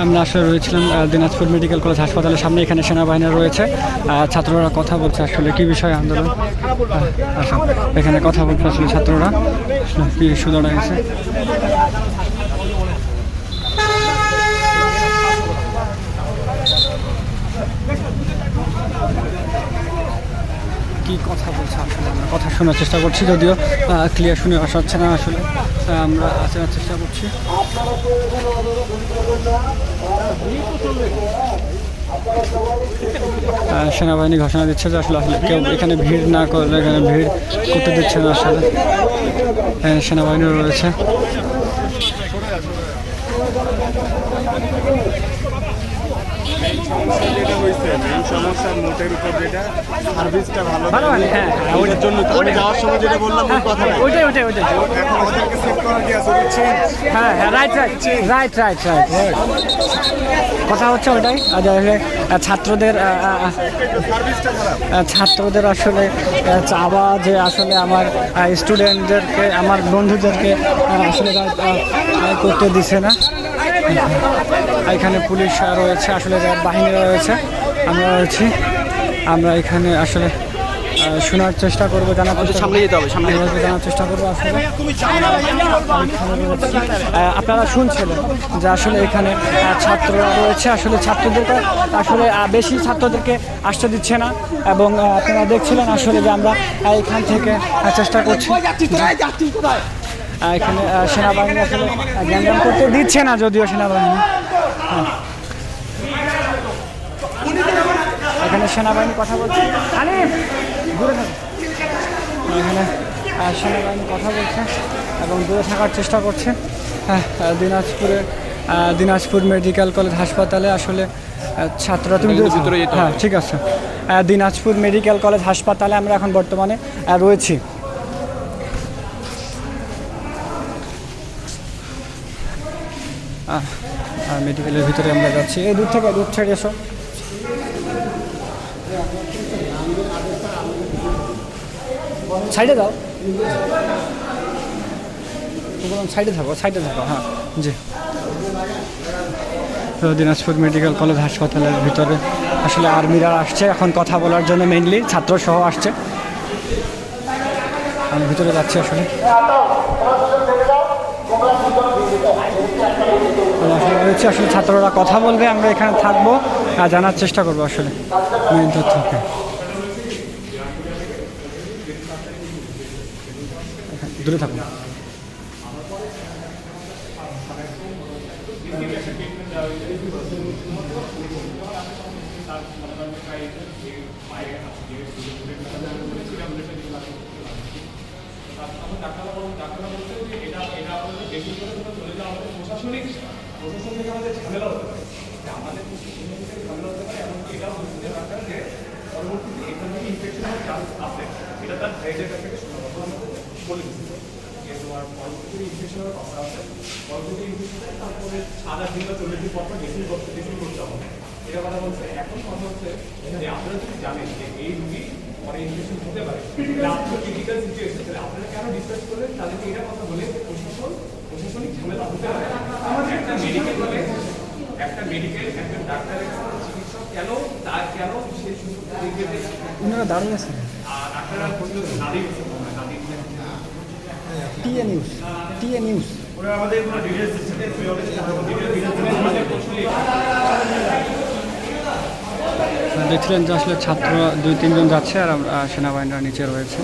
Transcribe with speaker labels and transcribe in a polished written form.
Speaker 1: আমরা আসলে রয়েছিলাম Dinajpur medical college হাসপাতালের সামনে। এখানে সেনাবাহিনী রয়েছে, ছাত্ররা কথা বলছে আসলে কি বিষয়ে আন্দোলন। এখানে কথা বলছে আসলে ছাত্ররা কি ইস্যু দাঁড়াইছে। কি কথা বলছে আসলে আমরা কথা শোনার চেষ্টা করছি, যদিও ক্লিয়ার শুনে আসা হচ্ছে না। আসলে আমরা আসার চেষ্টা করছি। সেনাবাহিনী ঘোষণা দিচ্ছে যে আসলে কেউ এখানে ভিড় না করলে, এখানে ভিড় করতে দিচ্ছে না। আসলে সেনাবাহিনী রয়েছে।
Speaker 2: যেটা হয়েছে মেইন সমস্যা মোটের উপর যেটা সার্ভিসটা ভালো
Speaker 1: হ্যাঁ
Speaker 2: ওইটার জন্য আমি যাওয়ার সময় যেটা বললাম ওই কথা
Speaker 1: ওইটাই
Speaker 2: এখন ওদেরকে সেট করা কি আছে
Speaker 1: হ্যাঁ রাইট কথা হচ্ছে ওইটাই। ছাত্রদের ছাত্রদের আসলে চাওয়া যে আসলে আমার স্টুডেন্টদেরকে, আমার বন্ধুদেরকে আসলে করতে দিছে না। এখানে পুলিশ রয়েছে, আসলে বাহিনী রয়েছে, আমরা রয়েছি। আমরা এখানে আসলে শোনার চেষ্টা করবো, জানার
Speaker 3: সামনে যেতে হবে, সামনে
Speaker 1: জানার চেষ্টা করবো। আসলে আপনারা শুনছিলেন যে আসলে এখানে ছাত্ররা রয়েছে, আসলে ছাত্রদেরকে আসলে বেশি ছাত্রদেরকে আসতে দিচ্ছে না। এবং আপনারা দেখছিলেন আসলে যে আমরা এখান থেকে চেষ্টা করছি। এখানে সেনাবাহিনী আসলে গ্যাঞ্জাম করতে দিচ্ছে না, যদিও সেনাবাহিনী এখানে সেনাবাহিনী কথা বলছে। এখানে সেনাবাহিনী কথা বলছে এবং দূরে থাকার চেষ্টা করছে। দিনাজপুর মেডিকেল কলেজ হাসপাতালে আসলে ছাত্ররা, তুমি হ্যাঁ ঠিক আছে। দিনাজপুর মেডিকেল কলেজ হাসপাতালে আমরা এখন বর্তমানে রয়েছি। মেডিকেলের ভিতরে আমরা যাচ্ছি। এই দূর ছেড়ে এসো। সাইডে দাও, সাইডে থাকো হ্যাঁ জি। দিনাজপুর মেডিকেল কলেজ হাসপাতালের ভিতরে আসলে আর্মিরা আসছে এখন কথা বলার জন্য, মেইনলি ছাত্র সহ আসছে। আমি ভিতরে যাচ্ছি আসলে। আসলে ছাত্ররা কথা বলবে, আমরা এখানে থাকবো আর জানার চেষ্টা করবো আসলে মেইন তথ্য। দূরে থাকুন।
Speaker 4: প্রশাসন থেকে আমাদের ঝামেলা হতে পারে, আমাদের ঝামেলা হতে পারে, এমনকি এটাও বুঝতে দরকার যে পরবর্তীতে এখান থেকে ইনফেকশন হওয়ার চান্স আছে। এটা তার ভাইদের কাছ থেকে শোনা কথা আমরা বলে দিচ্ছি যে তোমার পরবর্তীতে ইনফেকশন হওয়ার কথা আছে। পরবর্তী ইনফেকশন তারপরে 7-8 দিন বা 40 দিন পর ড্রেসিং করতে হবে। এটা কথা বলছে। এখন কথা হচ্ছে যে আপনারা যদি জানেন যে এই রুগী পরে ইনফেকশন হতে পারে, আপনার ক্রিটিক্যাল সিচুয়েশন, তাহলে আপনারা কেন ডিসকাস করলেন? তাদেরকে এটা কথা বলে প্রশাসনিক ঝামেলা হতে পারে। একটা মেডিকেল একটা ডাক্তারের চিকিৎসক কেন সেই সুযোগ
Speaker 1: ওনারা দাঁড়িয়ে আছেন।
Speaker 4: আর আপনারা
Speaker 1: টিএ নিউজ
Speaker 4: ওরা আমাদের কোনো ডিটেইলস দিচ্ছে
Speaker 1: দেখছিলেন যে আসলে ছাত্র 2-3 জন যাচ্ছে আর সেনাবাহিনীরা নিচে রয়েছে।